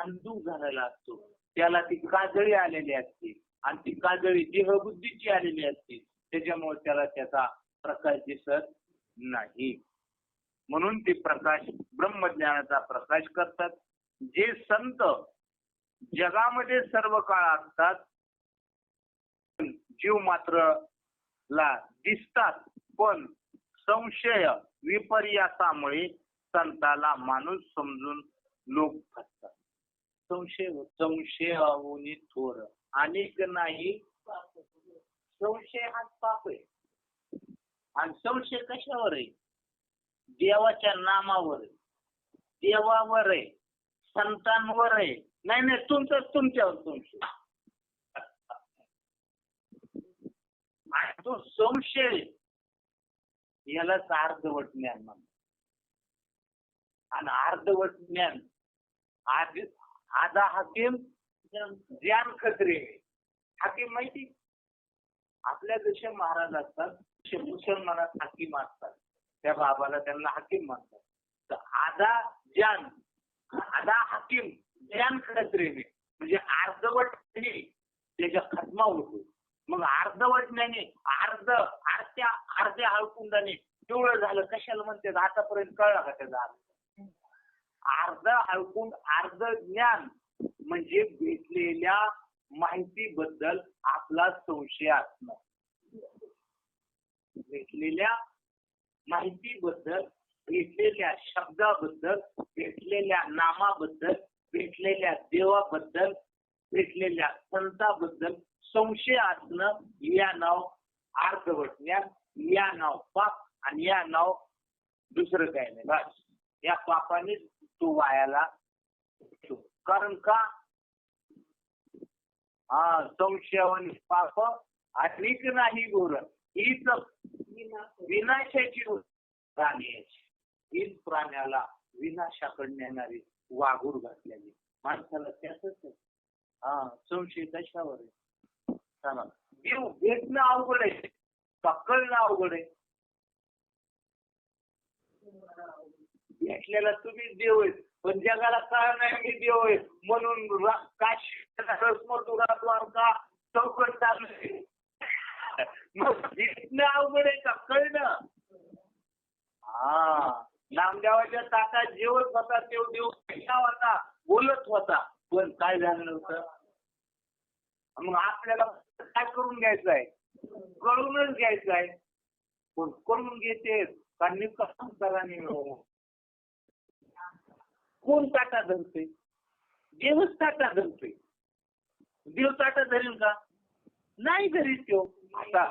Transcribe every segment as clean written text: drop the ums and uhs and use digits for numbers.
अंधुक झालेला असतो. त्याला ती काजळी आलेली असते आणि ती काजळी देहबुद्धीची आलेली असते. त्याच्यामुळे त्याला त्याचा प्रकाश दिसत नाही. म्हणून ते प्रकाश ब्रह्मज्ञानाचा प्रकाश करतात. जे संत जगामध्ये सर्व काळ असतात, जीव मात्र ला दिसतात, पण संशय विपर्यासामुळे संताला माणूस समजून लोक फसतात. संशयावनी थोर अनेक नाही, संशय हा पाप आहे. आणि संशय कशावर आहे? देवाच्या नामावर आहे, देवावर आहे, संतांवर आहे. नाही तुमच्यावर संशय. तो संशय यालाच अर्धवट ज्ञान म्हणतात. आणि अर्धवट ज्ञान आधा हाकीम ज्ञान खत्री. हाकीम माहिती आपल्या जसे महाराज असतात तसे मुसलमानात हाकीम असतात. त्या बाबाला त्यांना हाकीम म्हणतात. तर आधा ज्ञान, आधा हाकीम ज्ञान खत्रीने म्हणजे अर्धवट त्याच्या खतमा होतो. मग अर्धवटण्याने अर्ध्या हळकुंडाने पिवळं झालं कशाला म्हणते? आतापर्यंत कळला का त्याचा अर्थ? अर्ध हळकुंड अर्ध ज्ञान म्हणजे भेटलेल्या माहितीबद्दल आपला संशय असणं. भेटलेल्या माहितीबद्दल, भेटलेल्या शब्दाबद्दल, भेटलेल्या नामाबद्दल, भेटलेल्या देवाबद्दल, भेटलेल्या संताबद्दल संशय असणं, या नाव अर्धवट ज्ञान, या नाव पाप आणि या नाव दुसरं काही नाही. बस या पापाने तो वायाला. कारण का? संशयावनी पाप अधिक नाही गोर, हीच विनाशाची प्राणी. हीच प्राण्याला विनाशाकडे नेणारी वाघूर घातलेली माणसाला त्याच आहे. संशय कशावर आहे? देव भेटणं अवघड आहे, पकडणं अवघड आहे. भेटलेला तुम्ही देव आहे, पण जगाला कळ नाही की देव आहे. म्हणून काशीद्वारका चौकट चालू. मग भेटणं अवघड आहे का कळणं? नामदेवाच्या ताटात जेवत होता तेव देव होता, बोलत होता, पण काय झालं नव्हतं. मग आपल्याला काय करून घ्यायचं आहे? कळूनच घ्यायचं आहे. पण करून घेते कारण कराने कोण ताटा धरतोय? देवच ताटा धरतोय. देव ताटा धरेल का? नाही धरीत तो. आता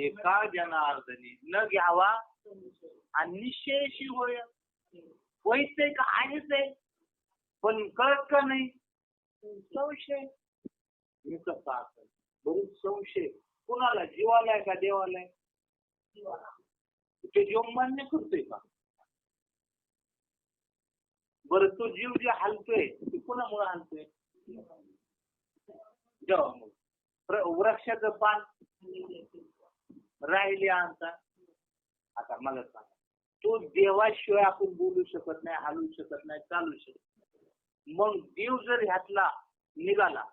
एका जनार्दनी न घ्यावा आणि निश्चयशी होय. व्हायचंय का आहेच आहे, पण कळत का नाही? संशय. बरेच संशय कुणाला? जीवाला आहे का देवाला आहे? ते जीव मान्य करतोय का? बरं तो जीव जे हालतोय ते कुणामुळे हालतोय? जेव्हा मग वृक्षाचं पान राहिले आणता. आता मला सांगा, तो देवाशिवाय आपण बोलू शकत नाही, हलू शकत नाही, चालू शकत नाही. मग देव जर ह्यातला निघाला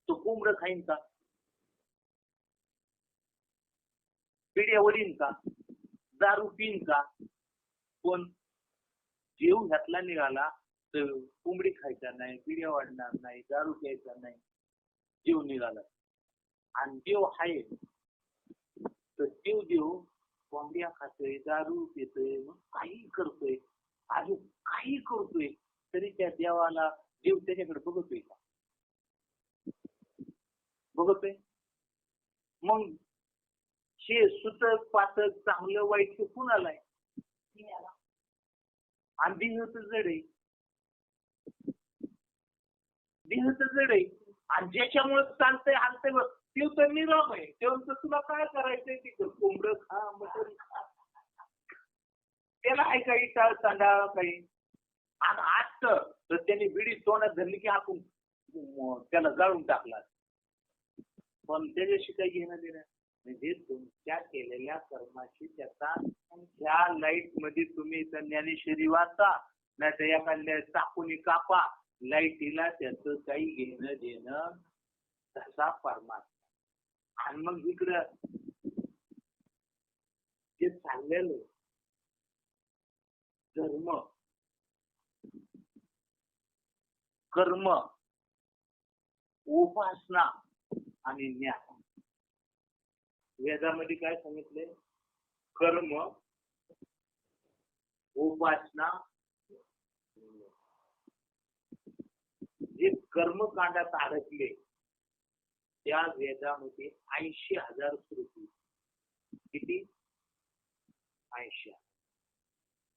तो कोंबड खाईन का? पिढ्या वडीन का? दारू पिन का? पण देव ह्यातला निघाला तर कोंबडी खायचा नाही, पिढ्या वाढणार नाही, दारू प्यायचा नाही. देव निघाला आणि देव आहे तर देव कोंबड्या खातोय, दारू पितोय, मग काही करतोय, अजून काही करतोय, तरी त्या देवाला देव त्याच्याकडे बघतोय का? बघतोय. मग हे सुतक पातक चांगलं वाईट कुणाला आहे? आणि देहच जड आहे, देहच जड आहे. आणि ज्याच्यामुळे चालतंय हालतंय बघ ते तर निराम आहे. तेव्हा तुला काय करायचंय ते कोंबड खा, मटण खा, त्याला आहे काही टाळ चांडाळ काही. आणि आज तर त्यांनी बिडी तोंडात धरली की आपण त्याला जाळून टाकला. पण त्याच्याशी काही घेणं देणं म्हणजे तुमच्या केलेल्या कर्माशी त्याचा ह्या लाईट मध्ये तुम्ही ज्ञानेश्वरी वाचा, नाही तर एखाद्या चाकूनी कापा, लाईटीला त्याचं काही घेणं देणं तसा परमात्मा. आणि मग इकडं जे चाललेलं धर्म कर्म उपासना आणि ज्ञान, वेदामध्ये काय सांगितले? कर्म उपासना. जे कर्मकांडात अडकले त्या वेदामध्ये 80,000 श्रुती. किती? 80.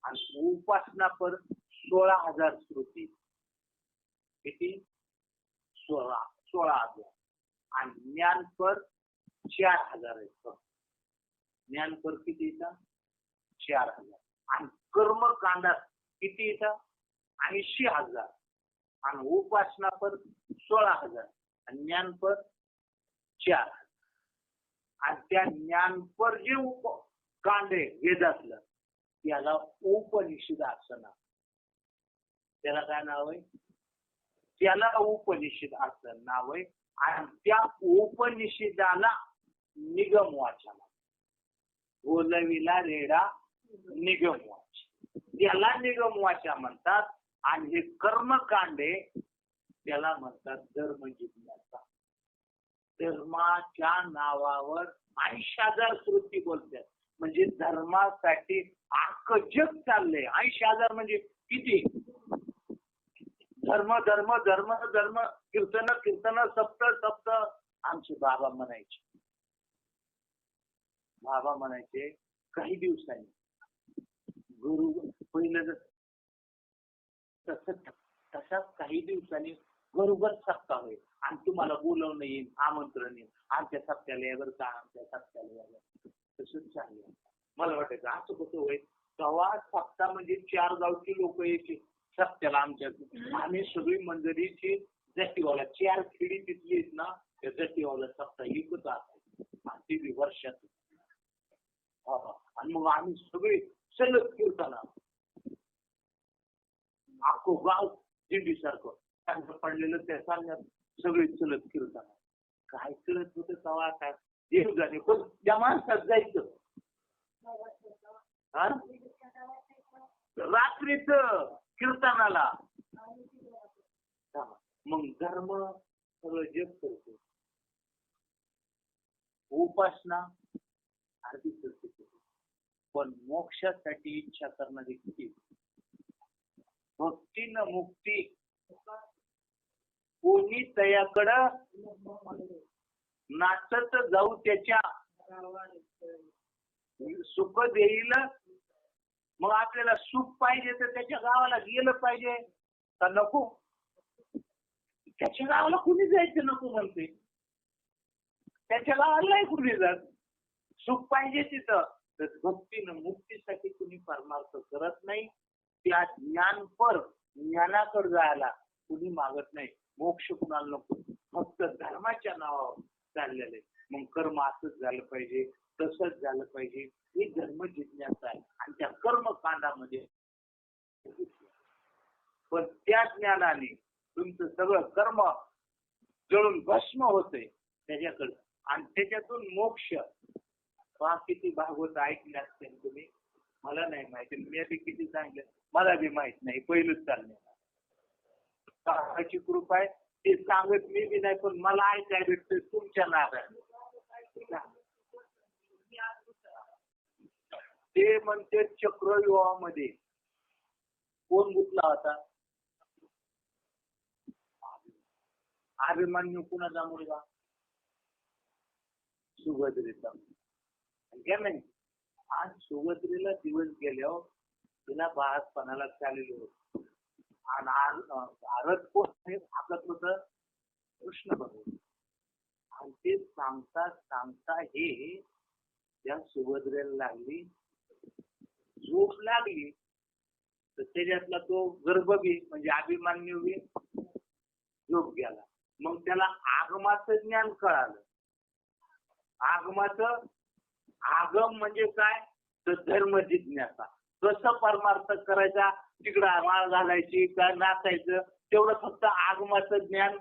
आणि उपासना पर 16,000 श्रुती. किती? 16,000. आणि ज्ञान पर 4,000 आहेत. ज्ञान पर किती येतं? 4,000. आणि कर्मकांडात किती येतं? 80,000. आणि उपासना पर 16,000 आणि ज्ञान पर 4,000. आणि त्या ज्ञान पर जे कांड आहे वेदातलं त्याला उपनिषद असं नाव. त्याला काय नाव आहे? त्याला उपनिषद असं नाव आहे. आणि त्या उपनिषदाला निगम वाचा. बोलविला रेडा निगम वाच, त्याला निगम वाचा म्हणतात. आणि हे कर्मकांडे त्याला म्हणतात धर्म जिज्ञासा. धर्माच्या नावावर 80,000 श्रुती बोलतात. म्हणजे धर्मासाठी अख्खं जग चाललंय. 80,000 म्हणजे किती? धर्म धर्म धर्म धर्म, कीर्तन कीर्तन, सप्त सप्त. आमचे बाबा म्हणायचे काही दिवसांनी गुरु पहिलं तसाच काही दिवसांनी बरोबर सप्ताह होईल आणि तुम्हाला बोलवणं येईल, आमंत्रण येईल, आमच्या सप्त्याला यावर का, आमच्या सप्त्याला यावर. तसंच चाललं. मला वाटायचं असं कसं होईल. तेव्हा सप्ताह म्हणजे 4 गावची लोक यायची सप्त्याला आमच्या. आम्ही सगळी मंडळीची जटीवाला 4 खेडी तिथली आहेत ना, त्या जटीवाला सप्ताह एकच असायची. ती वर्षात. आणि मग आम्ही सगळे सलग कीर्तना, अख्खं गाव दिंडी सारखं पडलेलं त्या सांगण्यात सगळे चलत कीर्तना. काय करत होतं तेव्हा काय देव जाणे. पण त्या माणसात जायचं रात्रीच कीर्तनाला. मग धर्म सगळं जग करतो. उपासना अर्धी करते. पण मोक्षासाठी इच्छा करणारी किती? भक्ती न मुक्ती कोणी तयाकडं नाचत जाऊ त्याच्या सुख देईल. मग आपल्याला सुख पाहिजे तर त्याच्या गावाला गेलं पाहिजे का नको? त्याच्या गावाला कुणी जायचं नको म्हणते. त्याच्या गावाला नाही कुणी जात. सुख पाहिजे तिथं. तर भक्तीनं मुक्तीसाठी कुणी परमार्थ करत नाही. त्या ज्ञानपर ज्ञानाकडे जायला कुणी मागत नाही. मोक्ष कुणाला नको. फक्त धर्माच्या नावावर चाललेले. मग कर्म असंच झालं पाहिजे, तसंच झालं पाहिजे, ही धर्म जिज्ञासा आहे. आणि त्या कर्मकांडामध्ये पण त्या ज्ञानाने तुमचं सगळं कर्म जळून भस्म होते त्याच्याकडे, आणि त्याच्यातून मोक्ष. किती भागवत ऐकले असतील तुम्ही, मला नाही माहिती. मी बी किती सांगितलं मला बी माहित नाही, पहिलंच चालण्याची कृपा आहे. ते सांगत मी बी नाही, पण मला ऐकाय भेटतं तुमच्या नादाने. ते म्हणते चक्रव्यूहामध्ये कोण गुंतला होता? अभिमन्यू कुणाचा मुलगा? सुभद्रेचा. नाही, आज सुभद्रेला दिवस गेल्यावर तिला बाळापणाला चाललेलो होतो. आणि भारत कोण आपलं होतं? कृष्ण भगवान. आणि ते सांगता सांगता हे त्या सुभद्रेला लागली झोप लागली, तर त्याच्यातला तो गर्भबी म्हणजे अभिमन्यू बी झोप गेला. मग त्याला आगमाचं ज्ञान कळालं. आगमाचं आगम म्हणजे काय? तर धर्म जिज्ञासा. कसं परमार्थ करायचा, तिकडं माळ घालायची का नाचायचं, तेवढं फक्त आगमाचं ज्ञान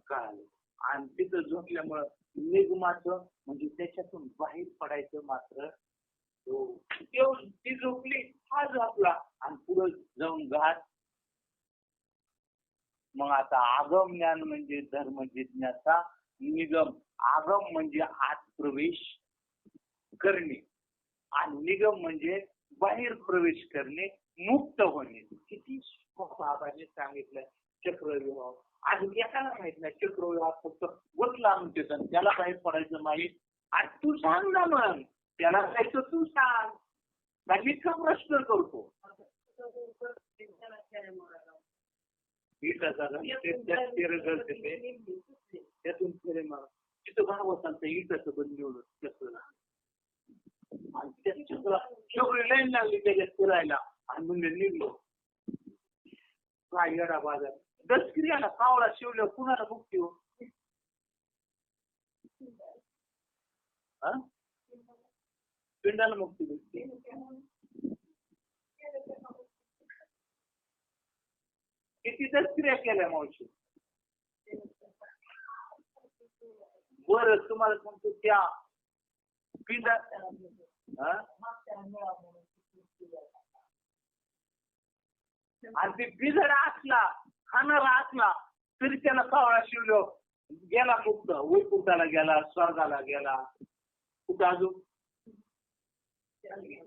कळालं. आणि तिथं झोपल्यामुळं निगमाचं म्हणजे त्याच्यातून बाहेर पडायचं मात्र ती झोपली, हा झोपला, आणि पुढे जाऊन घाट. मग आता आगम ज्ञान म्हणजे धर्म जिज्ञासा, निगम. आगम म्हणजे आत प्रवेश करणे, आणि निगम म्हणजे बाहेर प्रवेश करणे, मुक्त होणे. किती बाबाने सांगितलं चक्रव्यूह. आज एकाला माहित नाही चक्रव्यूह फक्त बसला म्हणते, त्याला बाहेर पडायचं माहीत. आज तू सांग ना, मग त्याला जायचं तू सांग. बाकी का प्रश्न करतो? त्यातून फेरे मार तिथं भागवतांचं इटाचं बंद निवडत चक्र. आणि त्या चक्र सगळी लाईन लागली त्याच्यात फिरायला, आणि म्हणजे निघलो काय येडा बाजार. दसक्रियाला कावळा शिवल्या कुणाला मुक्ती हो? पिंडाला मुक्ती भेटते. किती दसक्रिया केल्या मावशी? बरं तुम्हाला सांगतो, त्या पिंडा आणि ते बिजडा असला, खाणारा असला, तरी त्याला कावळा शिवलो गेला मुक्त. वैकुंठाला गेला, स्वर्गाला गेला, कुठं अजून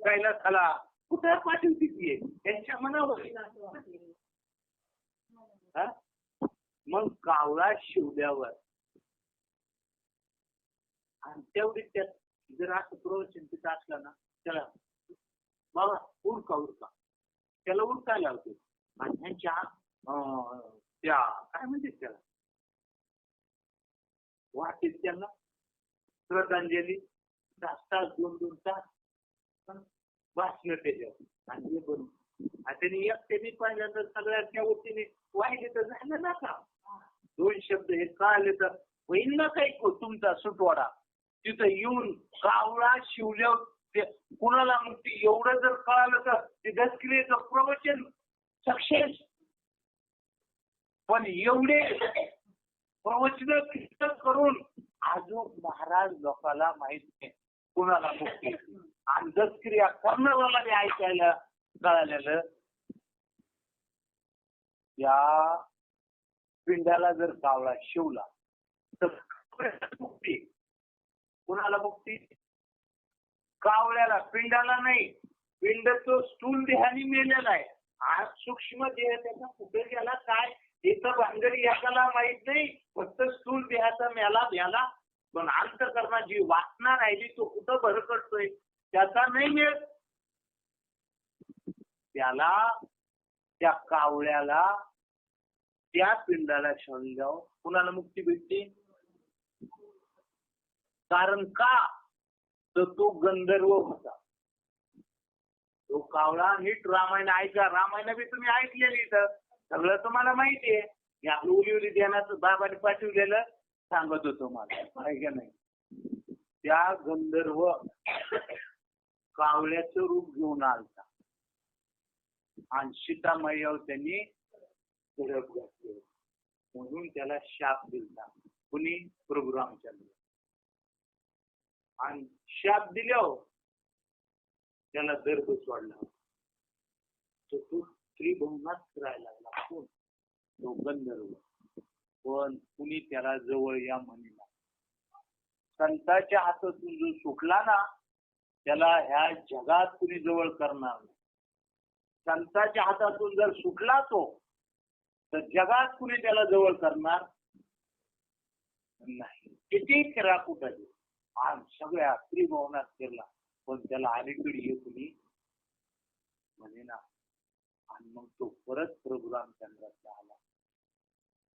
कैलासाला कुठं पाठवती ती त्यांच्या मनावर. मग कावळा शिवल्यावर आणि तेवढी त्यात जर असं प्रवचन तिथं असलं ना, त्याला बाबा उरका उरका, त्याला उरकायला होते. आणि त्यांच्या त्या काय म्हणते त्याला वाटेत त्यांना श्रद्धांजली तास तास 2-2 तास भाषण त्याच्यावर. आणि हे बनून त्यांनी एकट्याने पहिल्यांदा सगळ्या वतीने वाहिले तर झालं ना का. 2 शब्द हे कळाले तर होईल ना काही तुमचा सुटवाडा. तिथं येऊन कावळा शिवल्यावर कुणाला मुक्ती एवढं जर कळालं तर ते दसक्रियेचं प्रवचन सक्सेस. पण एवढे प्रवचन करून अजून महाराज लोकांना माहित नाही कुणाला मुक्ती. आणि दसक्रिया करणाऱ्याला ऐकायला कळालेलं या पिंडाला जर कावळा शिवला तर मुक्ती. कुणाला मुक्ती? कावळ्याला, पिंडाला नाही. पिंड तो स्थूल देहाने मेलेला आहे. आज सूक्ष्म देह त्याचा कुठे गेला काय इथं भांगरी याला माहित नाही. फक्त स्थूल देहाचा मेला. पण अंतःकरणाची वासना राहिली तो कुठं भरकटतोय त्याचा नाही मिळत. त्याला त्या कावळ्याला त्या पिंडाला शिवल्यावर कुणाला मुक्ती भेटते? कारण का तर तो गंधर्व होता. तो कावळा. नीट रामायण ऐका. रामायण बी तुम्ही ऐकलेली तर सगळं तुम्हाला माहिती आहे. हे आपलं उली ध्यानाचं बाबाने पाठवलेलं सांगत होतो मला, आहे का नाही. त्या गंधर्व कावळ्याचं रूप घेऊन आलता आणि सीतामाईवर त्यांनी झडप घातली म्हणून त्याला शाप दिला. कुणी? प्रभू रामचंद्र. आणि शाप दिल्यावर त्याला दर्भ सोडला. तो त्रिभुवनात फिरायला लागला. कोण? तो गंधर्व. पण कुणी त्याला जवळ या म्हणेना. संतांच्या हातातून जो सुटला ना त्याला ह्या जगात कुणी जवळ करणार नाही. संतांच्या हातातून जर सुटला तो तर जगात कुणी त्याला जवळ करणार नाही. किती फिरा कुठं आणि सगळ्या त्रिभुवनात फिरला पण त्याला अलीकडे ये कुणी म्हणे ना. आणि मग तो परत प्रभू रामचंद्राचा आला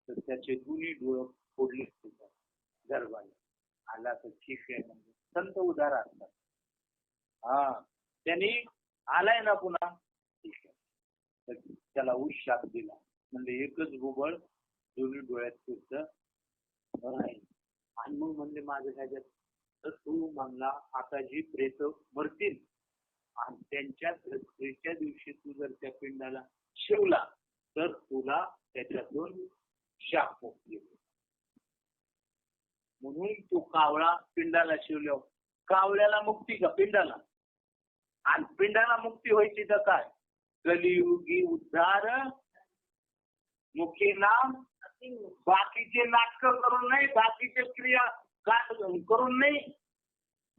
तर त्याचे दोन्ही डोळे फोडले गर्भाला. आला तर ठीक आहे म्हणजे संत उदार असतात. हा त्यांनी आलाय ना पुन्हा ठीक आहे. तर त्याला शाप दिला म्हणजे एकच बुबळ दोन्ही डोळ्यात फिरतं राहील. आणि मग म्हणले माझं काय तर तू म्हणला आता जी प्रेत मरतील आणि त्यांच्या मृत्यूच्या दिवशी तू जर त्या पिंडाला शिवला तर तुला त्याच्यातून शाप मुक्ती. म्हणून तो कावळा पिंडाला शिवल्यावर कावळ्याला मुक्ती का पिंडाला? आणि पिंडाला मुक्ती व्हायची तर काय? कलियुगी उद्धार मुखी नाम. बाकीचे नाटक करून नाही, बाकीचे क्रिया करून नाही,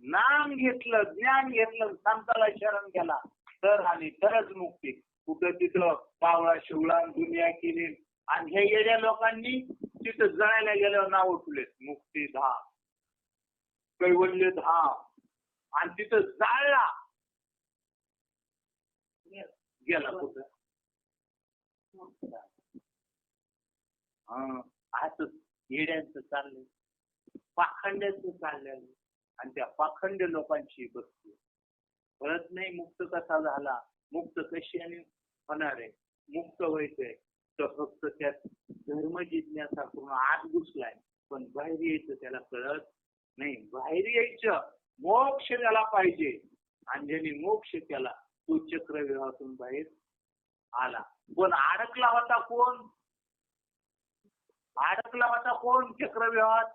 नाम घेतलं, ज्ञान घेतलं, संताला शरण केला तर आणि तरच मुक्ती. कुठं तिथं पावळा शिवला दुनिया केली आणि हे येड्या लोकांनी तिथं जळायला गेल्यावर नाव उठले मुक्ती धाम, कैवल्य धाम आणि तिथं जाळला गेला कुठं. असं येड्यांचं चाललंय, पाखंड्याचं चाललेलं आणि त्या पाखंड लोकांची बसते. कळत नाही मुक्त कसा झाला, मुक्त कशाने होणार आहे. मुक्त व्हायचंय तर फक्त त्यात धर्म जिज्ञासा करून आत घुसलाय पण बाहेर यायचं त्याला कळत नाही. बाहेर यायचं मोक्ष त्याला पाहिजे आणि ज्यांनी मोक्ष केला तो चक्रव्यूहातून बाहेर आला. पण अडकला होता कोण? अडकला होता कोण चक्रव्यूहात?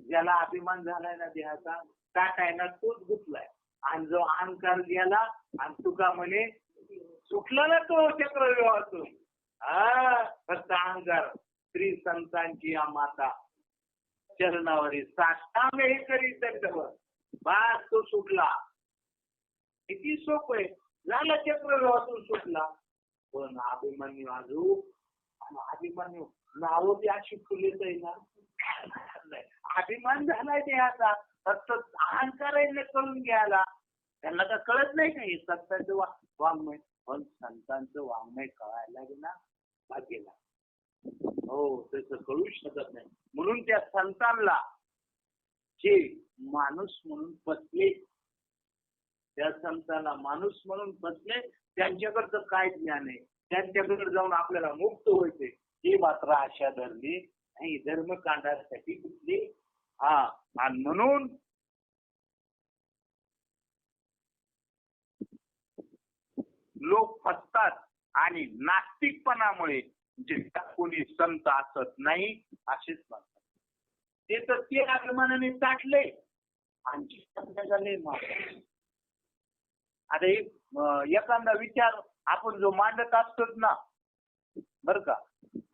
ज्याला अभिमान झालाय ना देहाचा टाकाय ना तोच गुतलाय. आणि जो अहंकार गेला आणि तुका म्हणे सुटला ना तो चक्रव्यूहातून. फक्त अहंकार. श्री संतांची या माता चरणावरी साष्टांग हे करी त्याच्यावर बास तो सुटला. किती सोपं आहे. झाला चक्रव्यूहातून सुटला. पण अभिमान्यू आजू अभिमान्यू नाव ती अशी फुलेच आहे ना. अभिमान झालाय देहाचा फक्त अहंकाराने करून घ्यायला. त्यांना तर कळत नाही काही संतांचं वाङ्मय. पण संतांचं वाङ्मय कळायला लागेल ना भाग्यला. हो तसं कळू शकत नाही. म्हणून त्या संतांना जे माणूस म्हणून बसले, त्या संतांना माणूस म्हणून बसले त्यांच्याकडचं काय ज्ञान आहे? त्यांच्याकडे जाऊन आपल्याला मुक्त व्हायचे ही मात्र आशा धरली नाही. धर्मकांडासाठी कुठली आणि म्हणून लोक फसतात आणि नास्तिकपणामुळे जे कोणी संत असत नाही असेच म्हणतात. ते तर ते अभिमानाने ताटले आणि आता एखादा विचार आपण जो मांडत असतो ना बर का,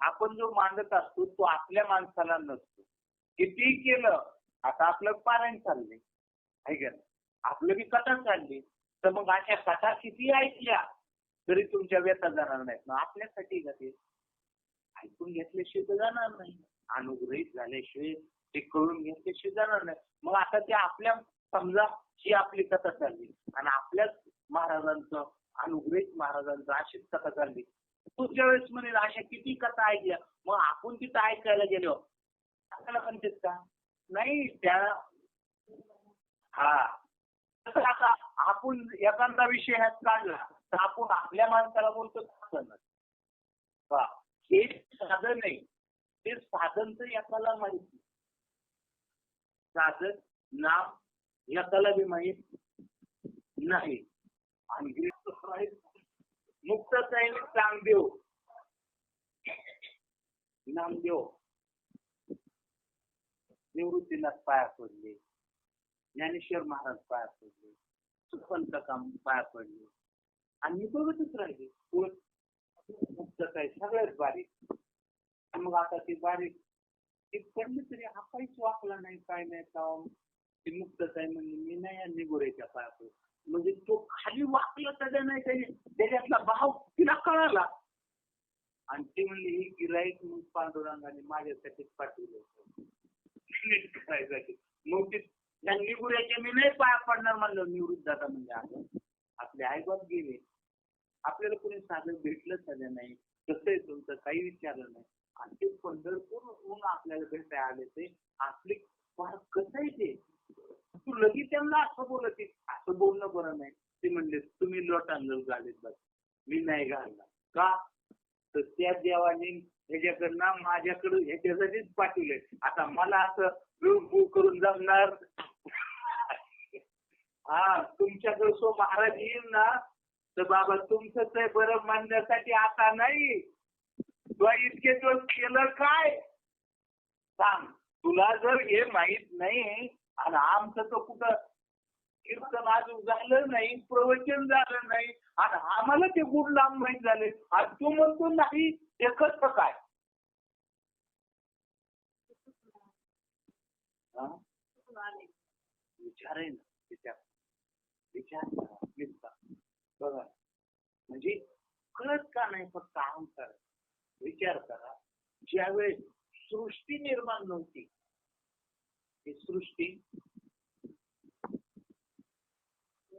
आपण जो मांडत असतो तो आपल्या माणसाला नसतो. किती केलं आता आपलं पारायण चाललंय आहे का, आपलं बी कथा चालली तर मग अशा कथा किती ऐकल्या तरी तुमच्या व्यथा जाणार नाहीत ना. आपल्यासाठी का ते ऐकून घेतल्याशिवाय जाणार नाही, अनुग्रहित झाल्याशिवाय ते कळून घेतल्याशिवाय जाणार नाही. मग आता ते आपल्या समजा ही आपली कथा चालली आणि आपल्याच महाराजांचं अनुग्रहित महाराजांचं अशीच कथा चालली. पुढच्या वेळेस म्हणेल अशा किती कथा ऐकल्या, मग आपण तिथं ऐकायला गेलो आपल्याला म्हणतात का नाही त्या आता आपण एखादा विषय ह्यात काढला तर आपण आपल्या माणसाला बोलतो हे साधन आहे. ते साधन तर एकाला माहिती, साधन नाम एकाला बी माहित नाही. आणि मुक्तताई नामदेव निवृत्तीनाथ पाया पडले, ज्ञानेश्वर महाराज पाया पडले, सुपंत काम पाया पडले, आणि मी बघतच राहिले. मुक्तताई सगळ्यात बारीक. मग आता ती बारीक ती पडली तरी हा काहीच वाकला नाही, काय नाही. ती मुक्तताई म्हणजे मी नाही यांनी गोरेच्या पाया पडले. म्हणजे तो खाली वाकला त्याच्या नाही, त्याच्यातला भाव तिला कळाला. आणि ती म्हणली ही गिराईक मग पांडुरंगाने माझ्यासाठीच पाठवलं करायसाठी. मग ती त्या निगुऱ्याच्या मी नाही पाया पडणार म्हणलं. निवृत्त दादा म्हणजे आलं आपले आईबाप गेले, आपल्याला कोणी साधन भेटलं सध्या नाही, कसं आहे तुमचं काही विचारलं नाही. आणि ते पंढरपूर आपल्याला भेटायला आले ते आपले कसं आहे ते तू लगेच त्यांना असं बोलत असं बोलणं बरं नाही. ते म्हणले तुम्ही लोटांना घालेत बस, मी नाही घालणार. का तर त्या देवाने ह्याच्याकडनं माझ्याकडून ह्याच्यासाठीच पाठवले. आता मला असं करून जमणार? हा तुमच्याकडे सो महाराज येईल ना तर बाबा तुमचंच आहे बरं मानण्यासाठी आता नाही. तुला इतके दिवस केलं काय सांग. तुला जर हे माहित नाही आणि आमचं तर कुठं कीर्तन अजून झालं नाही, प्रवचन झालं नाही आणि आम्हाला ते गुण लांब माहीत झाले आणि तू म्हणतो नाही ते कसं काय? विचार आहे ना, विचार करा बघा. म्हणजे कळत का नाही फक्त काम करा, विचार करा. ज्यावेळेस सृष्टी निर्माण नव्हती, ही सृष्टी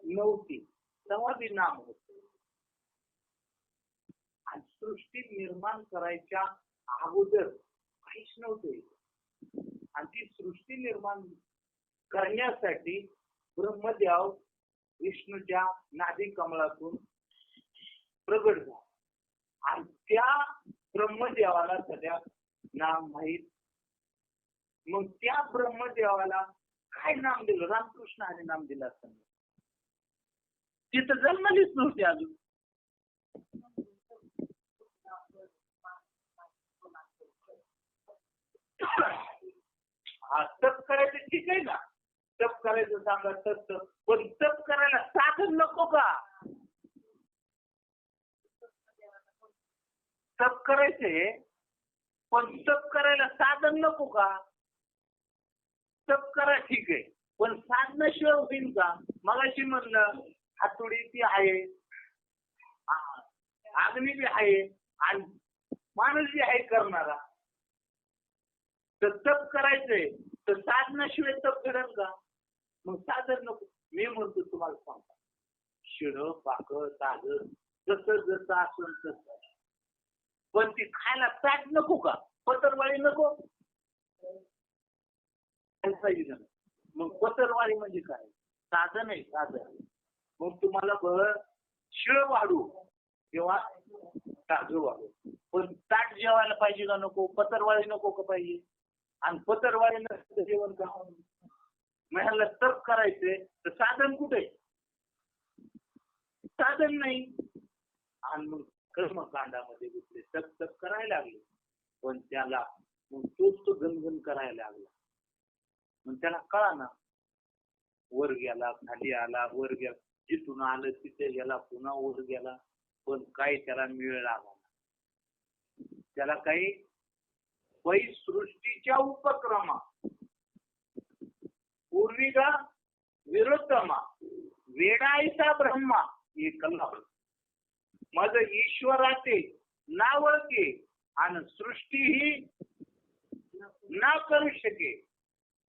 नव्हती तेव्हा बी नाम होत. आणि सृष्टी निर्माण करायच्या अगोदर काहीच नव्हते. आणि ती सृष्टी निर्माण करण्यासाठी ब्रह्मदेव विष्णूच्या नाभी कमळातून प्रगट झाला. आणि त्या ब्रह्मदेवाला सध्या नाम माहीत. मग त्या ब्रह्मदेवाला काय नाम दिलं? रामकृष्ण हरी नाम दिलं असतं. तिथं जन्मलीच नव्हती अजून. हा तप करायचं ठीक आहे ना, तप करायचं सांगा तप, पण तप करायला साधन नको का? तप करायचे पण तप करायला साधन नको का? तप करा ठीक आहे पण साधनाशिवाय होईल का? मगाशी म्हणलं हातोडी ती आहे, अग्नी बी आहे आणि माणूस बी आहे करणारा. तर तप करायचंय तर साधनाशिवाय तप करेल का? मग साधन नको. मी म्हणतो तुम्हाला सांगता, शिड पाकं ताज जसं जसं असून तसं, पण ती खायला ताट नको का? पत्रवाळी नको पाहिजे. मग पत्रवाळी म्हणजे काय? साधन आहे साधन. मग तुम्हाला बरं शिळ वाढू किंवा ताज वाढू, पण ताट जेवायला पाहिजे का नको? पत्रवाळी नको का पाहिजे? आणि पत्रवाळी नसतं जेवण का? मला तप करायचंय तर साधन कुठे? साधन नाही. आणि मग कर्मकांडामध्ये गुंतले, तप तप करायला लागले. पण त्याला मग तोच तो गणगण करायला लागला. मग त्याला कळा ना, वर गेला खाली आला, वर गेला, जिथून आलं तिथे गेला, पुन्हा वर गेला, पण काही त्याला मिळ लागला. त्याला काही सृष्टीच्या उपक्रमा पूर्विका विरोधमा वेडायचा ब्रह्मा एकला मग ईश्वराचे नावळके आणि सृष्टी ही ना करू शके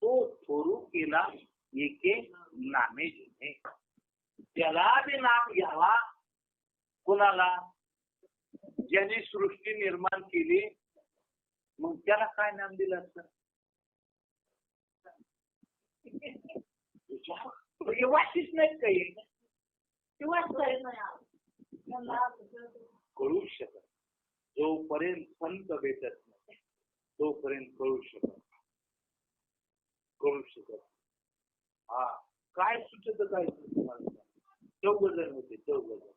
तो थोरू केला एके नामे जिने. त्याला बी नाम घ्यावा. कुणाला? ज्याने सृष्टी निर्माण केली. मग त्याला काय नाम दिलं असतं? वाचीच नाहीत काही, कळू शकत. जोपर्यंत संत भेटत नाही तोपर्यंत कळू शकत. हा काय सुचत काय तुम्हाला? 14 जण होते, 14 जण.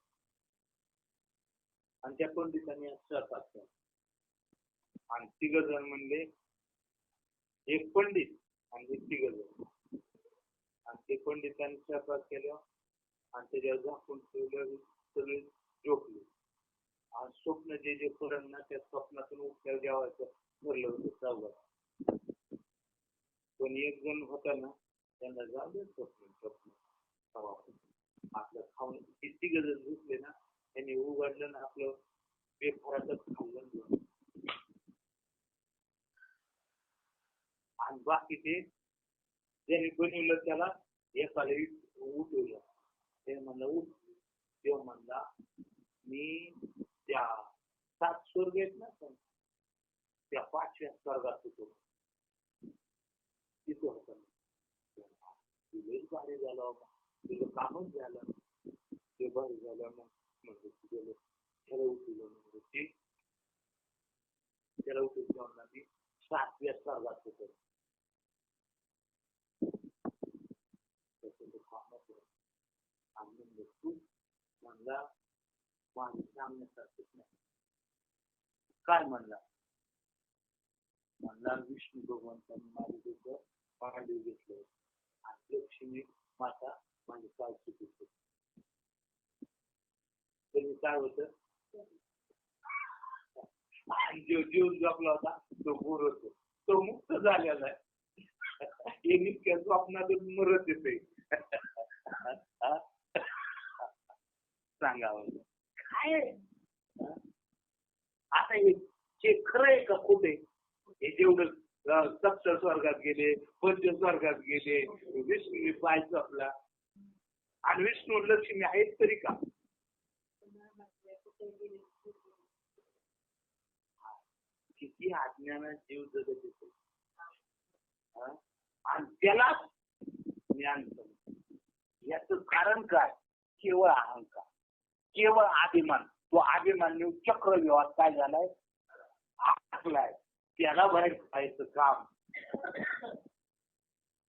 आणि त्या पंडितांनी असं आणि 3 जण म्हणले, एक पंडित आणि 3 जण. आणि ते पंडितांनी स्वयंपाक केलं आणि त्याच्यावर झाकून ठेवलं, सगळे झोपले. आणि स्वप्न जे पडलं ना त्या स्वप्नातून उठल्यावर जेवायचं ठरलं होतं चौघात. पण एक जण होता ना त्यांना जाऊ स्वप्न आपलं खाऊन 3 जण झोपले ना, त्यांनी उघडलं ना आपलं बेफरातच खाल्लं. आणि बाकी ते ज्यांनी बनवलं त्याला एकाला उठवलं. ते म्हणलं उठ. तेव्हा म्हणला मी त्या 7 स्वर्ग आहेत ना त्या 5व्या स्वर्गात होतो. तिथं होतं भारी झालं बाबा, तुझं कामच झालं, ते भारी झालं. मग म्हणजे गेलो त्याला उठवलं. त्याला उठवलं मी 7व्या स्वर्गात होतो. म्हणला माझी सांगण्यासारखंच नाही. काय म्हणला? म्हणला विष्णू भगवंतांनी माझे डोकं पांडव घेतलं आणि लक्ष्मी माता माझी काळजी घेतली. त्यांनी काय होत जीव जपला होता तो गुरु होतो, तो मुक्त झालेला आहे. हे नित्य स्वप्नातून मरत येते. सांगावं काय आता हे खरं आहे का खोटे? हे जेवढं सप्त स्वर्गात गेले, पंच स्वर्गात गेले, विष्णू पाय जपला आणि विष्णू लक्ष्मी आहेत तरी का? किती अज्ञानात जीव जगत येतो. आणि त्याला ज्ञान याच कारण काय? केवळ अहंकार, केवळ अभिमान. तो अभिमान चक्रव्यूहात काय झालाय? आखलाय. त्याला बाहेर पाहायचं काम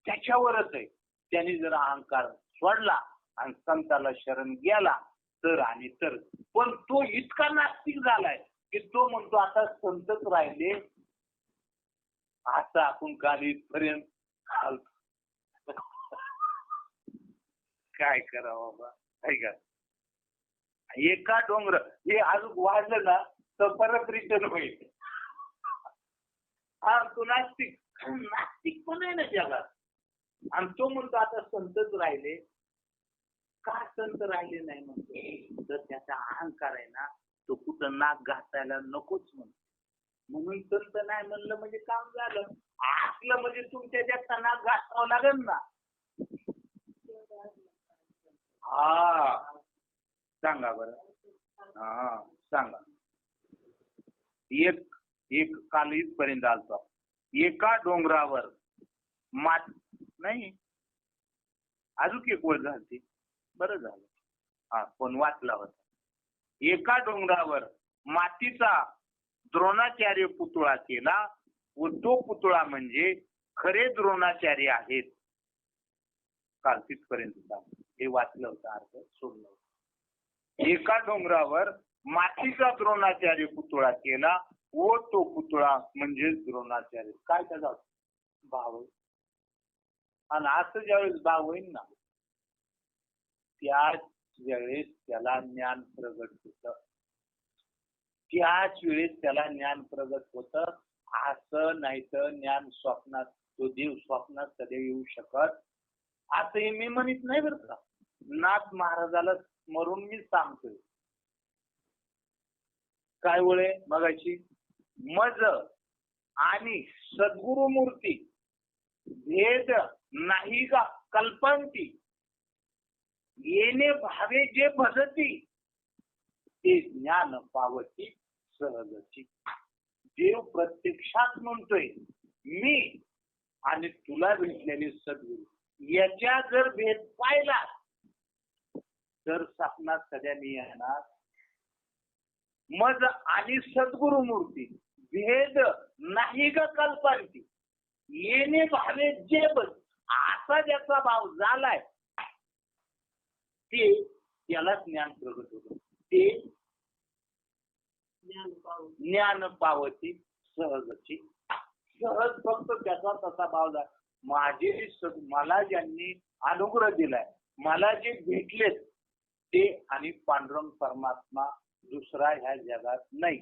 त्याच्यावरच आहे. त्याने जर अहंकार सोडला आणि संताला शरण गेला तर आणि तर. पण तो इतका नास्तिक झालाय की तो म्हणतो आता संतच राहिले, आता आपण काल इथपर्यंत काय करावं बाबा? का एका डोंगर हे अजून वाढलं ना तर परत रिटर्न होईल. हा तो नास्तिक पण आहे ना जगात. आणि तो म्हणतो आता संतच राहिले. का संत राहिले नाही म्हणतो? तर त्याचा अहंकार आहे ना, तो कुठं नाक घासायला नकोच म्हणतो. म्हणून संत नाही म्हणलं म्हणजे काम झालं. असलं म्हणजे तुमच्या जास्त नाक घासावं लागेल ना. हा सांगा बरं. हा सांगा. एक काल इथपर्यंत आलतो. एका डोंगरावर मात नाही अजून एक वेळ झाली. बरं झालं हा पण वाचला होता. एका डोंगरावर मातीचा द्रोणाचार्य पुतळा केला व तो पुतळा म्हणजे खरे द्रोणाचार्य आहेत. काल तिथपर्यंत हे वाचलं होतं, अर्थ सोडलं होतं. एका डोंगरावर मातीचा द्रोणाचार्य पुतळा केला व तो पुतळा म्हणजे द्रोणाचार्य. काय त्याचा भाव आहे? आणि असं ज्यावेळेस भाव होईल ना त्याच वेळेस त्याला ज्ञान प्रगट होत. त्याच वेळेस त्याला ज्ञान प्रगट होत. असं नाही तर ज्ञान स्वप्नात, तो देव स्वप्नात कधी येऊ शकत असं मी म्हणत नाही बरं का. नाथ महाराजाला स्मरून मी सांगतोय. काय वळे बघायची मज आणि सद्गुरु मूर्ती भेद नाही का कल्पंती येणे भावे जे भजती ते ज्ञान पावती सहजची. देव प्रत्यक्षात म्हणतोय मी आणि तुला भेटलेले सद्गुरु याच्या जर भेद पाहिला तर स्वप्नात सगळ्यांनी येणार मज आणि सद्गुरु मूर्ती भेद नाही ग कल्पांती येणे भावे जे बस असा ज्याचा भाव झालाय ते त्याला ज्ञान प्रगट होतं. ते ज्ञान पावती सहजची सहज फक्त त्याचा तसा भाव झाला. मला ज्यांनी अनुग्रह दिलाय मला जे भेटलेत ते आणि पांडुरंग परमात्मा दुसरा ह्या जगात नाही.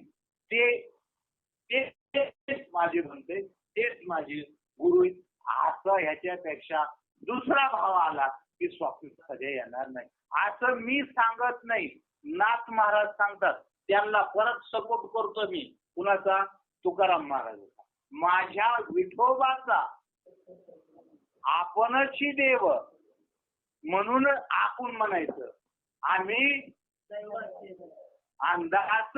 तेच माझे म्हणते तेच माझे गुरु असं ह्याच्यापेक्षा दुसरा भाव आला की स्वामी कधी येणार नाही असं मी सांगत नाही. नाथ महाराज सांगतात त्यांना परत सपोर्ट करतो मी. कुणाचा? तुकाराम महाराजांचा. माझ्या विठोबाचा आपणची देव म्हणून आपण म्हणायचं. आम्ही अंदाज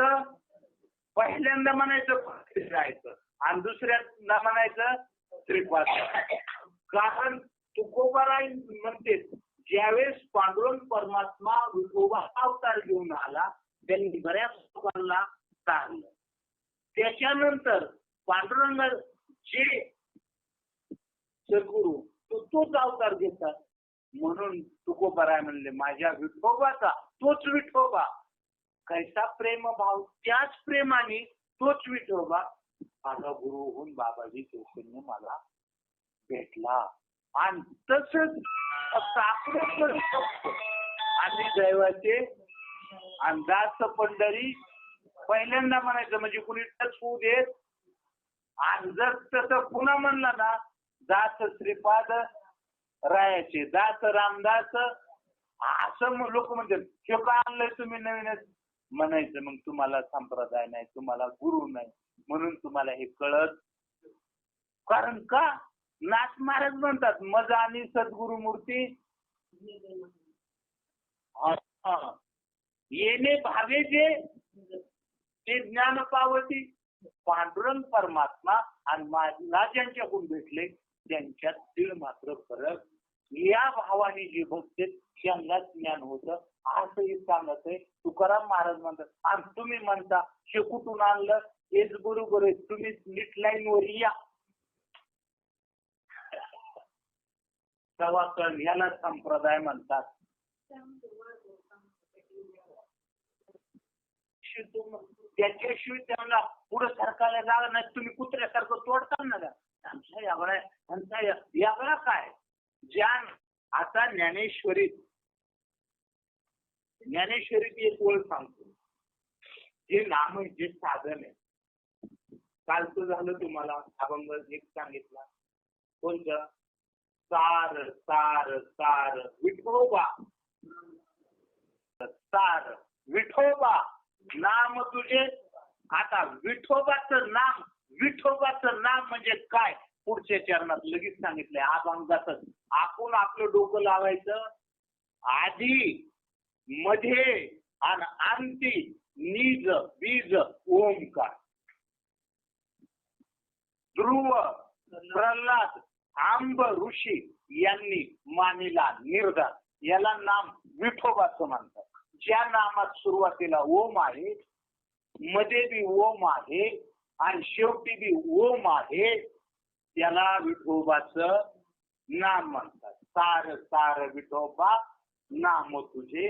पहिल्यांदा म्हणायचं जायचं आणि दुसऱ्यांदा म्हणायचं श्रीपाद. कारण तुकोबाराय म्हणते ज्यावेळेस पांडुरंग परमात्मा विठोबा अवतार घेऊन आला त्यांनी बऱ्याच लोकांना तारलं. त्याच्यानंतर पांडुरंग जे सद्गुरु तोच अवतार घेतात. म्हणून तुकोबाराय म्हणले माझ्या विठोबाचा तोच विठोबा. कैसा प्रेम भाव त्याच प्रेमाने तोच विठोबा माझा गुरु होऊन बाबाजी चैतन्य मला भेटला. आणि तसंच आणि दैवाचे अंदाज पंढरी पहिल्यांदा म्हणायचं म्हणजे कुणी टच होऊ देत. आणि जर तसं पुन्हा म्हणला ना दास श्रीपाद रायाचे दास रामदास असं लोक म्हणतात हे का आणलंय तुम्ही नवीनच म्हणायचं. मग तुम्हाला संप्रदाय नाही तुम्हाला गुरु नाही म्हणून तुम्हाला हे कळत. कारण का नाथ महाराज म्हणतात मज आणि सद्गुरु मूर्ती येणे भावे जे ते ज्ञान पावती. पांडुरंग परमात्मा आणि मला ज्यांच्याकडून भेटले त्यांच्यात तीळ मात्र फरक. या भावाने जे भक्ते त्यांना ज्ञान होतं असंही सांगत आहे. तुकाराम महाराज म्हणतात आणि तुम्ही म्हणता हे कुठून आणलं हेच बरोबर आहे. तुम्ही नीट लाईन वर या तेव्हा कळ. याला संप्रदाय म्हणतात. त्याच्याशिवाय त्यांना पुढे सरकारला जागा नाही. तुम्ही कुत्र्यासारखं तोडता ना आमच्या यागळा काय ज्ञान. आता ज्ञानेश्वरीत एक ओळ सांगतो. जे नाम आहे जे साधन आहे कालचं झालं तुम्हाला अभंग एक सांगितला. कोणतं? सार सार सार विठोबा सार विठोबा नाम तुझे. आता विठोबाचं नाम म्हणजे काय पुढच्या चरणात लगेच सांगितलंय. अभंगातच आपण आपलं डोकं लावायचं. आधी मध्ये आणि अंती निज बीज ओंकार. ध्रुव प्रल्हाद आंब ऋषी यांनी मानिला निर्धार. याला नाम विठोबाचं म्हणतात. ज्या नामात सुरुवातीला ओम आहे मध्ये बी ओम आहे आणि शेवटी बी ओम आहे त्याला विठोबाचं नाम म्हणतात. सार सार विठोबा नाम तुझे.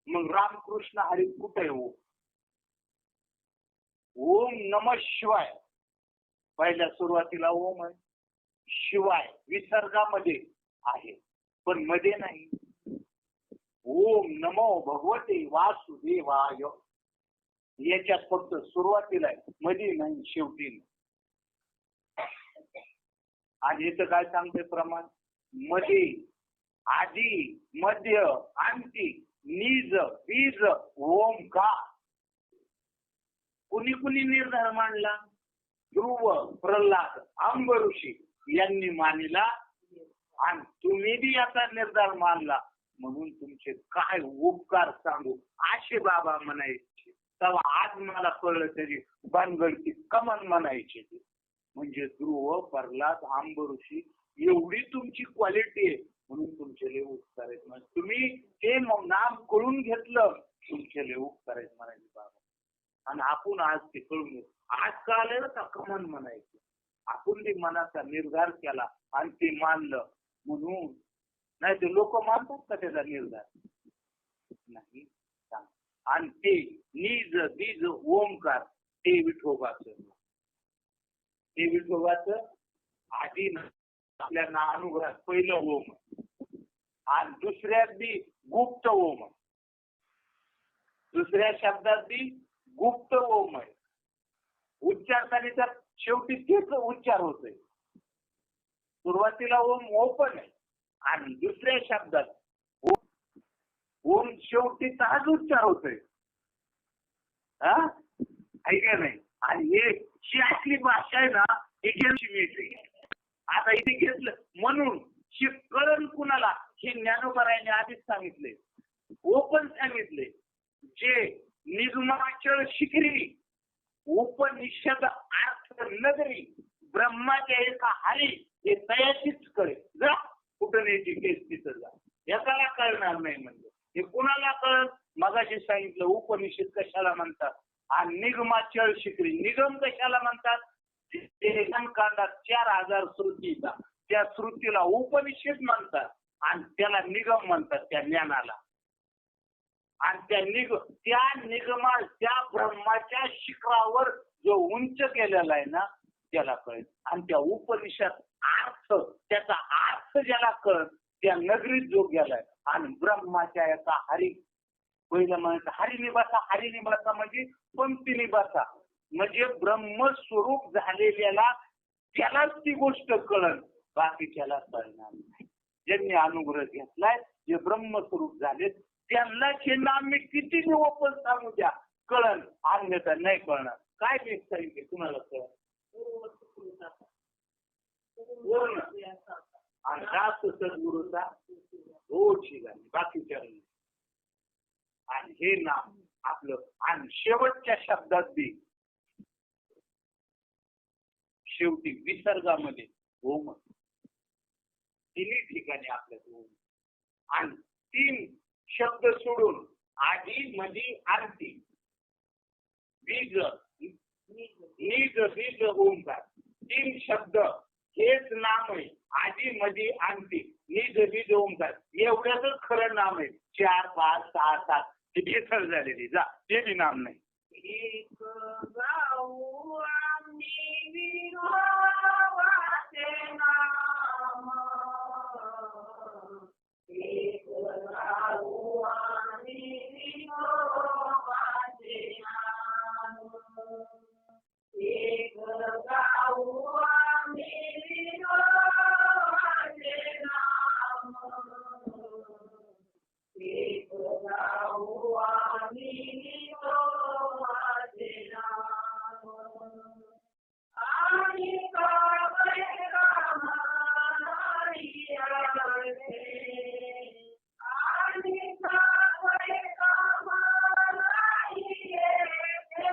मग रामकृष्ण हरी कुठे हो? ओम नम शिवाय पहिल्या सुरुवातीला ओम आहे. शिवाय विसर्गामध्ये आहे पण मध्ये नाही. ओम नमो भगवते वासुदेवाय याच्यात फक्त सुरुवातीला आहे मध्ये नाही शेवटी नाही. आणि इथं काय सांगते प्रमाण मध्ये आधी मध्य अंती निज बीज ओंकार. कुणी कुणी निर्धार मांडला? ध्रुव प्रल्हाद आंब ऋषी यांनी मानिला आणि तुम्ही बी याचा निर्धार मानला म्हणून तुमचे काय उपकार सांगू असे बाबा म्हणायचे. तेव्हा आज मला कळलं तरी भानगडची कमन म्हणायची. म्हणजे ध्रुव प्रल्हाद आंब ऋषी एवढी तुमची क्वालिटी आहे म्हणून तुमचे लय उपकार आहेत. तुम्ही ते नाम कळून घेतलं तुमचे लय उपकार आहेत म्हणायचे बाबा. आणि आपण आज ते कळून घेऊ. आज कळालं का कमन म्हणायचं. आपण ते मनाचा निर्धार केला आणि ते मानलं म्हणून. नाही ते लोक मानतात का त्याचा निर्धार नाही. आणि ते निज बीज ओमकार ते विठोबाचं. ते विठोबाचं आधी आपल्याला अनुग्रहात पहिलं ओम आणि दुसऱ्यात बी गुप्त ओम. दुसऱ्या शब्दात बी गुप्त ओम आहे. उच्चारताना तर शेवटी तेच उच्चार होतोय. सुरुवातीला ओम ओपन आहे आणि दुसऱ्या शब्दात ओम शेवटी हाच उच्चार होतोय. आहे का नाही. आणि ही असली भाषा आहे ना एकेची मिळते. आता इथे घेतलं म्हणून कळण कुणाला हे ज्ञानोबारायांनी आधीच सांगितले. ओपन सांगितले. जे निगमाचळ शिखरी उपनिषद अर्थ नगरी ब्रह्माच्या एका हरी हे तयाचीच कळेल. जा कुठं न्यायची केस तिथं जा. एकाला कळणार नाही म्हणजे हे कुणाला कळत. मगाशी सांगितलं उपनिषद कशाला म्हणतात आणि निगमाचळ शिखरी निगम कशाला म्हणतात. कांडात 4000 श्रुतीचा त्या श्रुतीला उपनिषद म्हणतात आणि त्याला निगम म्हणतात त्या ज्ञानाला. आणि त्या निगमा त्या ब्रह्माच्या शिखरावर जो उंच केलेला आहे ना त्याला कळेल. आणि त्या उपनिषद अर्थ त्याचा अर्थ ज्याला कळत त्या नगरीत जो गेलाय. आणि ब्रह्माच्या याचा हरी पहिलं म्हणायचं हरिनिवासा म्हणजे पंक्तीनिवासा म्हणजे ब्रह्मस्वरूप झालेल्याला त्यालाच ती गोष्ट कळण. बाकी त्याला कळणार नाही. ज्यांनी अनुग्रह घेतलाय जे ब्रह्मस्वरूप झाले त्यांना हे नाम मी किती ओपन सांगू द्या कळण. अन्यथा नाही कळणार. काय मी सांगितले कुणाला कळण. आणि जास्त सद्गुरूचा रोजची झाली बाकीच्या. आणि हे नाम आपलं आणि शेवटच्या शब्दात बी शेवटी विसर्गामध्ये ओम. तिन्ही ठिकाणी आपल्यात ओम. आणि 3 शब्द सोडून आधी मधी अंती बीज निज बीज ओंकार 3 शब्द हेच नाम आहे. आधी मधी अंती निज बीज ओंकार एवढ्याच खरं नाम आहे. 4 5 6 7 हे भेसळ झालेली जा ते बी नाम नाही. एक गाऊ आम्ही विठोबाचे नाम. एक गाऊ आम्ही विठोबाचे नाम. एक गाऊ आम्ही विठोबाचे नाम. एक गाऊ आम्ही विठोबाचे नाम. आणि कावळे कामारी आले. आणि कावळे कामारी येते.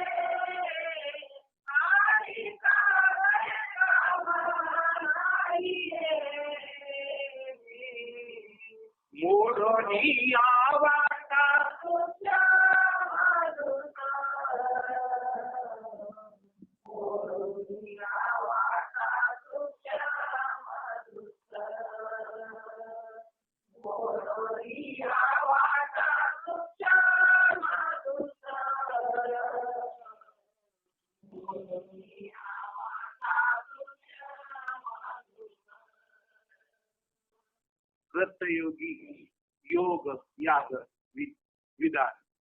आणि कावळे कामारी येते. मोडोनी आवाटा तुझ्या माधुता. मोडोनी आवाटा तुझ्या माधुता. मोडोनी आवाटा तुझ्या माधुता. मोडोनी आवाटा तुझ्या माधुता. कृतयोगी योग याग विधान.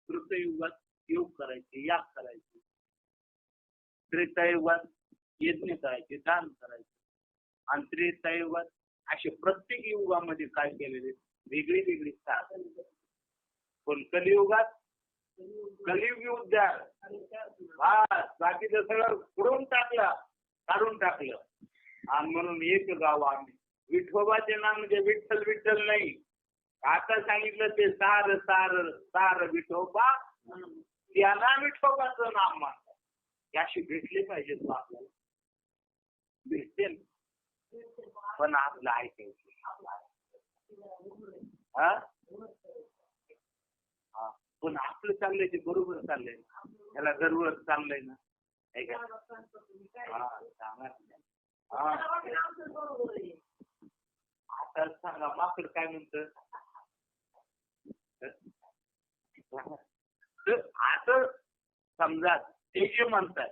कृतयुगात योग करायचे याग करायचे. त्रेतायुगात यज्ञ करायचे दान करायचे. आणि त्रेतायुगात असे प्रत्येक युगामध्ये काय केलेले वेगळी वेगळी साधन. पण कलियुगात कलियुग उद्धार बाकीचं सगळं पुढून टाकलं काढून टाकलं. आणि म्हणून एक गाव आम्ही विठोबाचे नाम म्हणजे विठ्ठल विठ्ठल नाही. आता सांगितलं ते सार सार सार विठोबा त्याला विठोबाचं नाम मानतात. याशी भेटले पाहिजे तो आपल्याला भेटते पण आपलं ऐकायचं. पण आपलं चाललंय ते बरोबर चाललंय. त्याला गर्व चाललंय ना. आहे का? हा, सांगा. हा. आता सांगा माकड काय म्हणतं. तर आता समजा ते जे म्हणतात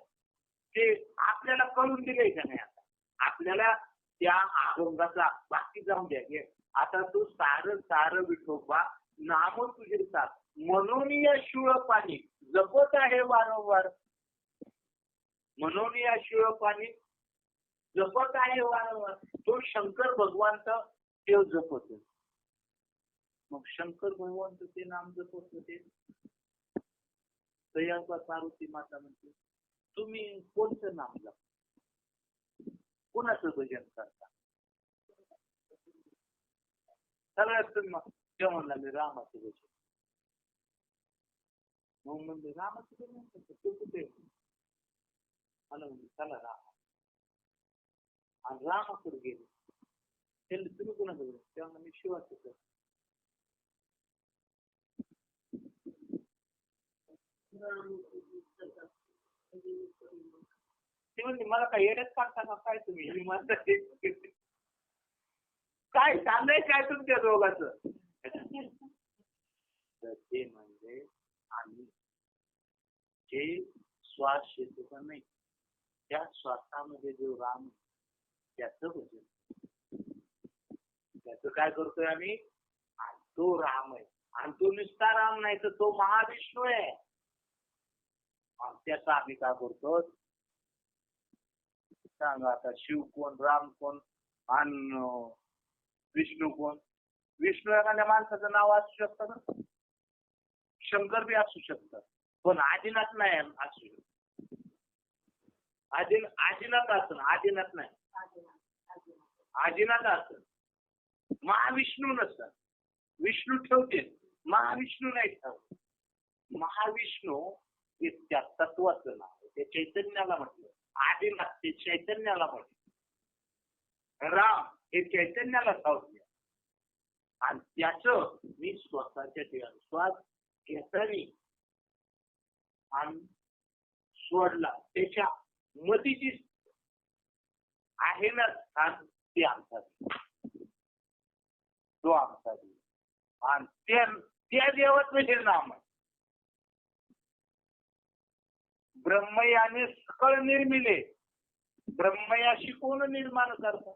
ते आपल्याला कळून दिलंय का नाही. आता आपल्याला त्या अभंगाचा बाकी जाऊन द्या. आता तू सारं विठोबा नाम तुझे साथ म्हणून या शिव पाणी जपत आहे वारंवार. म्हणून या शिव पाणी जपत आहे वारंवार. तो शंकर भगवानचा देव जपत. मग शंकर भगवानचं ते नाम जपत होते. दयाळबा पार्वती माता म्हणते तुम्ही कोणतं नाम जपता, कोणाचं भजन करता. सगळ्यात मग ते म्हणला मी रामाचं भजन. मग म्हणजे रामाचं भजन करतो तो कुठे. मला म्हणजे चला राम. आणि रामाकडे गेले. त्यांनी तुम्ही कोणाचं भजन. तेव्हा मी शिवाचं करतो. ते म्हणजे मला काय येण्यात काढता का काय तुम्ही. काय चाललंय काय तुमच्या दोघांचं. तर ते म्हणजे आम्ही जे श्वास येतो का नाही त्या श्वासामध्ये जो राम त्याचं भजन. त्याचं काय करतोय आम्ही. तो राम आहे. आणि तो नुसता राम नाही तर तो महाविष्णू आहे. त्याचा आम्ही काय करतो सांगा. आता शिव कोण, राम कोण आणि विष्णू कोण. विष्णू एखाद्या माणसाचं नाव असू शकतं ना. शंकर बी असू शकतं पण आदिनाथ नाही असू शकत. आदिनाथ असं आदिनाथ नाही. आदिनाथ असं महाविष्णू नसतं. विष्णू ठेवते महाविष्णू नाही ठेवत. महाविष्णू हे त्या तत्वाचं नाव आहे. ते चैतन्याला म्हटलं. आदिनाथ ते चैतन्याला म्हटलं. राम हे चैतन्याला सावल्या. आणि त्याच मी स्वतःच्या ठिकाणी श्वास घेतली आणि सोडला त्याच्या मतीची आहे ना स्थान ते आमचा. तो आमचा देव आणि त्या देवाचं हे नाम आहे. ब्रह्मयाने सकळ निर्मिले. ब्रह्मयाशी कोण निर्माण करतात.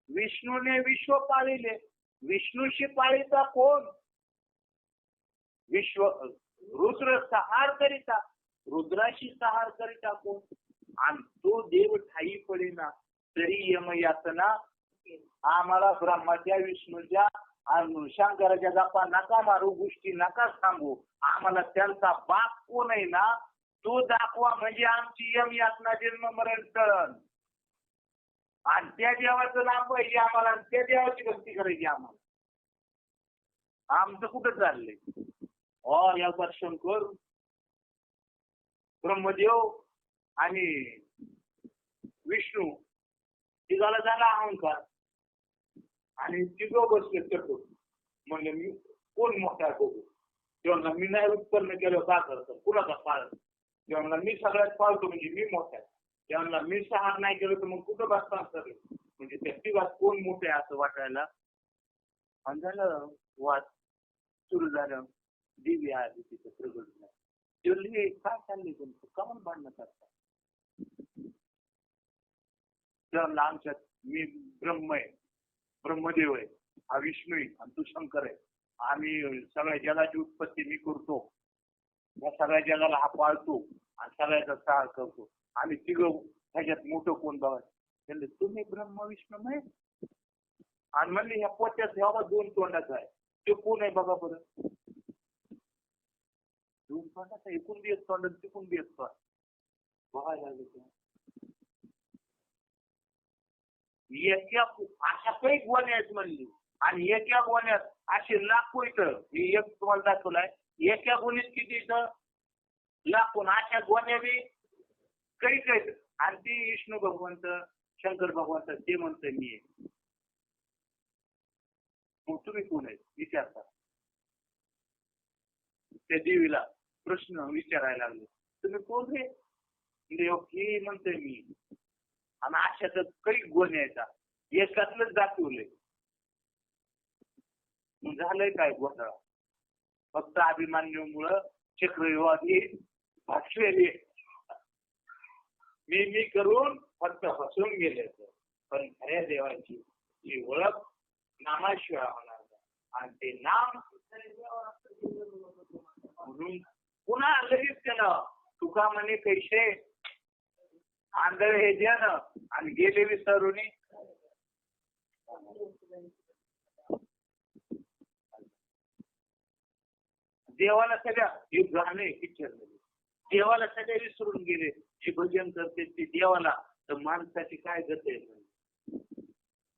विष्णूने विश्व पाळिले. विष्णूशी पाळिता कोण. विश्व रुद्र सहार करिता. रुद्राशी सहार करिता कोण. आणि तो देव ठाई पडेना तरी यमयातना आम्हाला ब्रह्माच्या विष्णूच्या आणि शंकराच्या गप्पा नका मारू. गोष्टी नका सांगू. आम्हाला त्यांचा बाप कोण आहे ना तो दाखवा म्हणजे आमची यमयातना जन्म मरण टळण. आणि त्या देवाचं नाव पाहिजे आम्हाला. त्या देवाची भक्ती करायची आम्हाला. आमचं कुठं चाललंय. यावर शंकर ब्रह्मदेव आणि विष्णू तिघाला झाला अहंकार आणि तिघं बसले चटून. म्हणजे मी कोण मोठा बघू. तेव्हा मी नाही उत्पन्न केलं का करतो कुणाचा पाळ. तेव्हा मी सगळ्यात पाळतो म्हणजे मी मोठा आहे. तेव्हा मी सहार नाही केलं तर मग कुठं बसता सगळे. म्हणजे त्या तिघात कोण मोठे असं वाटायला. आणि झालं वाद सुरू झालं. दिव्य आधी तिथं प्रगट नाही. तेवढी काय चाललंय तुमचं कामून भांडणं करतात. तेव्हा आमच्यात मी ब्रह्म आहे ब्रह्मदेव आहे हा विष्णू आहे आणि तू शंकर आहे. आम्ही सगळ्या जगाची उत्पत्ती मी करतो. या सगळ्या जगाला हा पाळतो आणि सगळ्याचा सहार करतो. आम्ही तिघं ह्याच्यात मोठं कोण बघा. त्यांनी तुम्ही ब्रह्म विष्णू नाही. आणि म्हणले ह्या पोत्यात ह्यावा दोन तोंडाचा आहे. ते कोण आहे बघा बरं. दोन तोंडाचा एकूण बी एक तोंड तिकून बी एक तोंड बघायला लागले. एका अशा काही गोण्या आहेत म्हणली. आणि एका गोण्यात असे लाखो इथं एक तुम्हाला दाखवलाय. एका गोणीत किती इथं लाखो. अशा गोण्या बी काही काही. आणि ती विष्णू भगवंत शंकर भगवंत ते म्हणतोय मी आहे. मग तुम्ही कोण आहे विचारता. त्या देवीला प्रश्न विचारायला लागले. तुम्ही कोण रे? की म्हणतोय मी. आणि अशातच काही गुण यायचा एकातलंच दाखवलंय. झालंय काय घोटाळा? फक्त अभिमान्यूमुळं चक्रव्यूहाची भाषलेली मी करून फक्त हसून गेले. पण खऱ्या देवाची ही ओळख नामाशिवाय होणार नाही. आणि ते नाम म्हणून पुन्हा लगेच केलं. तुका म्हणे कैसे आंधळ हे जन आणि गेले विसरून. देवाला सगळ्या हे गाणे पिक्चर देवाला सगळे विसरून गेले. जे भजन करते ते देवाला, तर माणसाची काय गत आहे?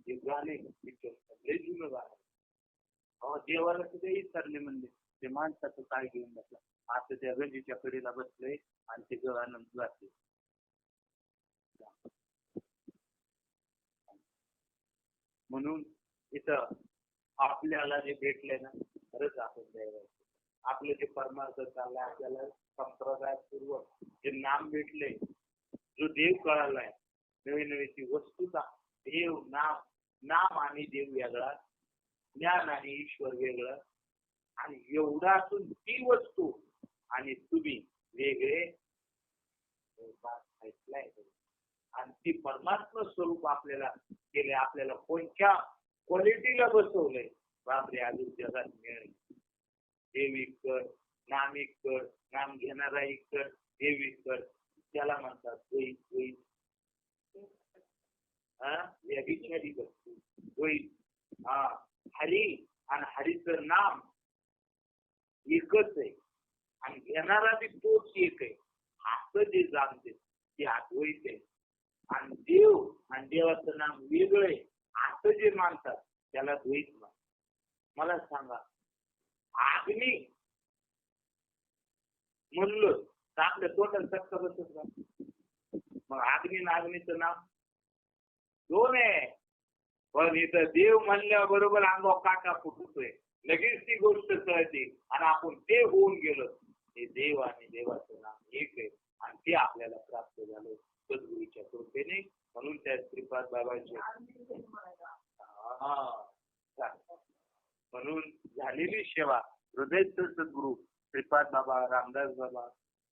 हे गाणे पिक्चर लय जुनं गाणं. देवाला सगळे विसरले म्हणले. ते माणसाचं काय घेऊन बसला. आता त्या गंजीच्या कडेला बसले आणि ते गाणं गाते. म्हणून इथं आपल्याला जे भेटले ना, खरंच आपण द्यायला. आपलं जे परमार्थ चाललंय, आपल्याला संप्रदायपूर्वक जे नाम भेटले, जो देव कळालाय, नवी नवीची वस्तुता, देव नाम आणि देव वेगळा, ज्ञान आणि ईश्वर वेगळं, आणि एवढा असून ती वस्तू आणि तुम्ही वेगळे ऐकलाय. आणि ती परमात्मा स्वरूप आपल्याला केले. आपल्याला कोणत्या क्वालिटीला बसवलंय? बापरे, अजून जगात मिळेल. देव इकर, नाम इकर, नाम घेणारा इकर, देव इकर, त्याला म्हणतात द्वैत. व्यभिचारी वस्तू द्वैत. हरी आणि हरीचं नाम एकच आहे आणि घेणारा बी तोच एक आहे. असं जे जाणते ते अद्वैत आहे. आणि देव आणि देवाचं नाम वेगळं आहे असं जे मानतात त्याला द्वैत म्हणतात. मला सांगा, अग्नी म्हणलं तर आपल्या तोंडात चटका बसत का? मग अग्नी नागणीचं नाम दोन आहे. पण इथं देव म्हणल्याबरोबर अंगावर काटा फुटतोय. लगेच ती गोष्ट कळते आणि आपण ते होऊन गेलो. हे देव आणि देवाचं नाम एक आहे आणि ते आपल्याला प्राप्त झालं सद्गुरूच्या कृपेने. म्हणून त्या श्रीपाद बाबांचे म्हणून झालेली सेवा हृदयस्थ सद्गुरू श्रीपाद बाबा, रामदास बाबा,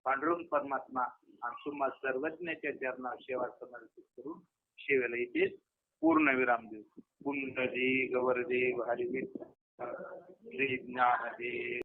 पांडुरंग परमात्मा आणि तुम्हा सर्वज्ञाच्या चरणात सेवा समर्पित करून सेवेला इथे पूर्ण विराम देऊ. पुंडली गवरदेव हरिविठ श्री ज्ञानदेव.